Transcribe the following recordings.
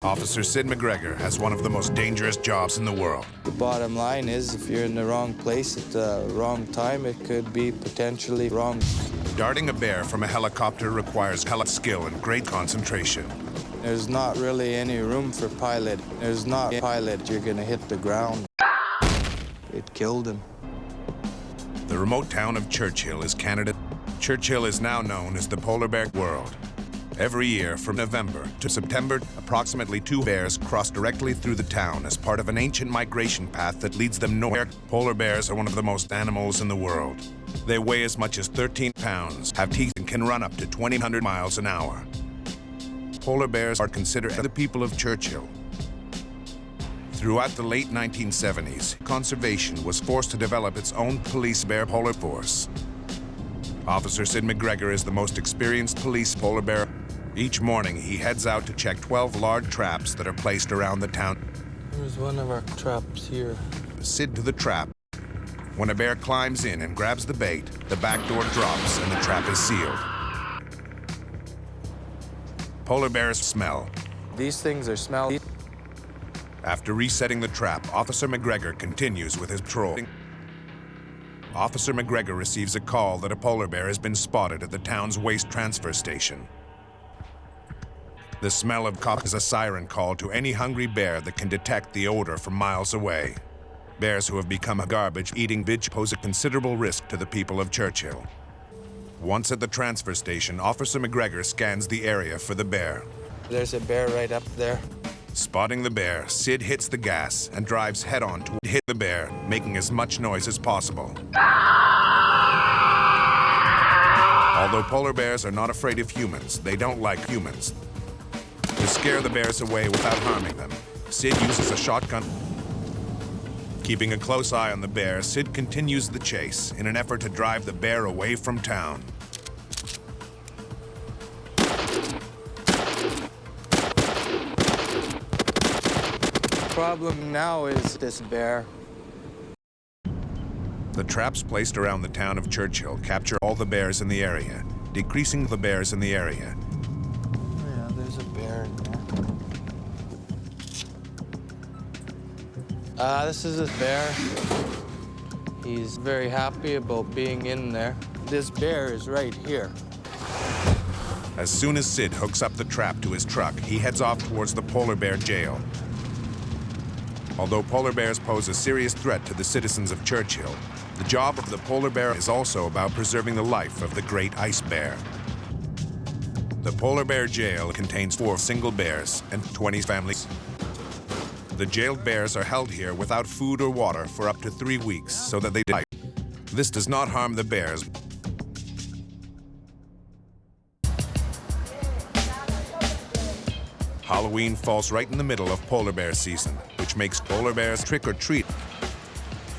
Officer Sid McGregor has one of the most dangerous jobs in the world. The bottom line is, if you're in the wrong place at the wrong time, it could be potentially wrong. Darting a bear from a helicopter requires skill and great concentration. There's not really any room for pilot. There's not a pilot, you're gonna hit the ground. It killed him. The remote town of Churchill is Canada. Churchill is now known as the polar bear world. Every year, from November to September, approximately 2 bears cross directly through the town as part of an ancient migration path that leads them north. Polar bears are one of the most animals in the world. They weigh as much as 13 pounds, have teeth, and can run up to 2,000 miles an hour. Polar bears are considered the people of Churchill. Throughout the late 1970s, conservation was forced to develop its own police bear polar force. Officer Sid McGregor is the most experienced police polar bear. Each morning, he heads out to check 12 large traps that are placed around the town. There's one of our traps here. Sid to the trap. When a bear climbs in and grabs the bait, the back door drops and the trap is sealed. Polar bears smell. These things are smelly. After resetting the trap, Officer McGregor continues with his patrol. Officer McGregor receives a call that a polar bear has been spotted at the town's waste transfer station. The smell of cock is a siren call to any hungry bear that can detect the odor from miles away. Bears who have become a garbage-eating bitch pose a considerable risk to the people of Churchill. Once at the transfer station, Officer McGregor scans the area for the bear. There's a bear right up there. Spotting the bear, Sid hits the gas and drives head-on to hit the bear, making as much noise as possible. Although polar bears are not afraid of humans, they don't like humans. To scare the bears away without harming them, Sid uses a shotgun. Keeping a close eye on the bear, Sid continues the chase in an effort to drive the bear away from town. The problem now is this bear. The traps placed around the town of Churchill capture all the bears in the area, decreasing the bears in the area. Oh yeah, there's a bear in there. This is a bear. He's very happy about being in there. This bear is right here. As soon as Sid hooks up the trap to his truck, he heads off towards the polar bear jail. Although polar bears pose a serious threat to the citizens of Churchill, the job of the polar bear is also about preserving the life of the great ice bear. The polar bear jail contains 4 single bears and 20 families. The jailed bears are held here without food or water for up to 3 weeks so that they die. This does not harm the bears. Halloween falls right in the middle of polar bear season, which makes polar bears trick-or-treat.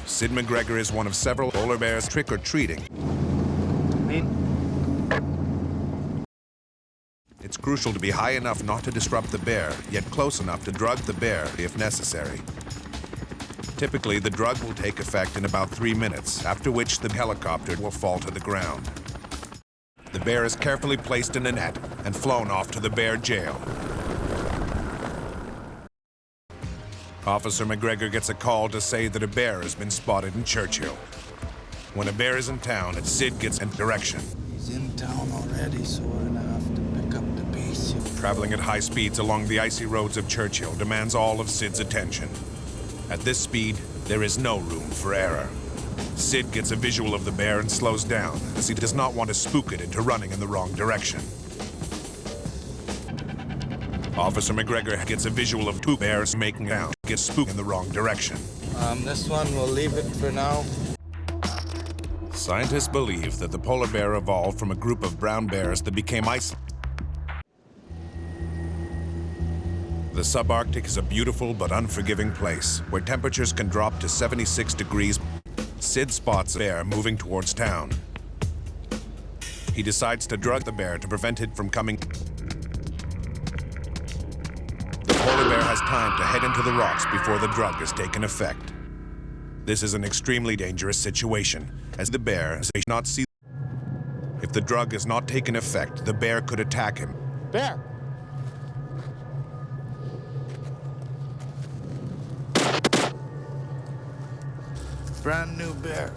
Sid McGregor is one of several polar bears trick-or-treating. It's crucial to be high enough not to disrupt the bear, yet close enough to drug the bear if necessary. Typically, the drug will take effect in about 3 minutes, after which the helicopter will fall to the ground. The bear is carefully placed in a net and flown off to the bear jail. Officer McGregor gets a call to say that a bear has been spotted in Churchill. When a bear is in town, Sid gets in direction. He's in town already, so we're gonna have to pick up the pace. Traveling at high speeds along the icy roads of Churchill demands all of Sid's attention. At this speed, there is no room for error. Sid gets a visual of the bear and slows down, as he does not want to spook it into running in the wrong direction. Officer McGregor gets a visual of 2 bears making out, gets spooked in the wrong direction. This one, we'll leave it for now. Scientists believe that the polar bear evolved from a group of brown bears that became ice. The subarctic is a beautiful but unforgiving place, where temperatures can drop to 76 degrees. Sid spots a bear moving towards town. He decides to drug the bear to prevent it from coming. The polar bear has time to head into the rocks before the drug has taken effect. This is an extremely dangerous situation, as the bear may not see. If the drug has not taken effect, the bear could attack him. Bear! Brand new bear.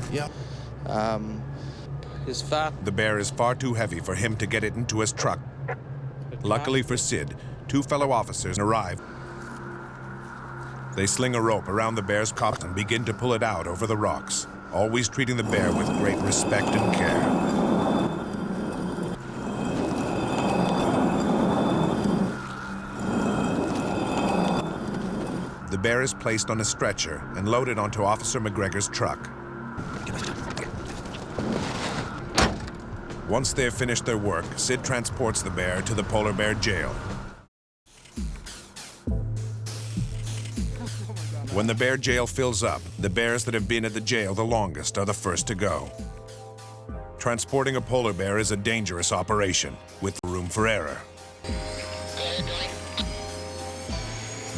Yeah. His fat. The bear is far too heavy for him to get it into his truck. Luckily for Sid, 2 fellow officers arrive. They sling a rope around the bear's collar and begin to pull it out over the rocks, always treating the bear with great respect and care. The bear is placed on a stretcher and loaded onto Officer McGregor's truck. Once they have finished their work, Sid transports the bear to the Polar Bear Jail. When the bear jail fills up, the bears that have been at the jail the longest are the first to go. Transporting a polar bear is a dangerous operation, with room for error.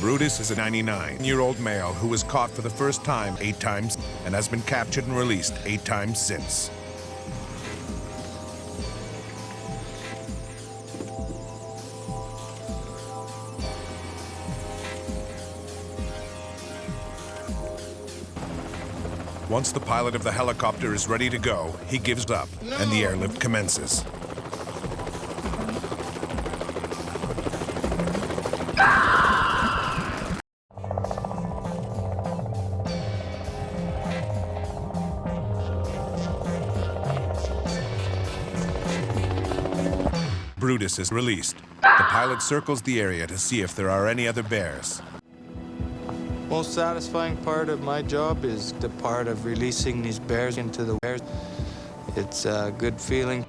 Brutus is a 99-year-old male who was caught for the first time 8 times and has been captured and released 8 times since. Once the pilot of the helicopter is ready to go, he gives up, and the airlift commences. Brutus is released. The pilot circles the area to see if there are any other bears. Most satisfying part of my job is the part of releasing these bears into the bears. It's a good feeling.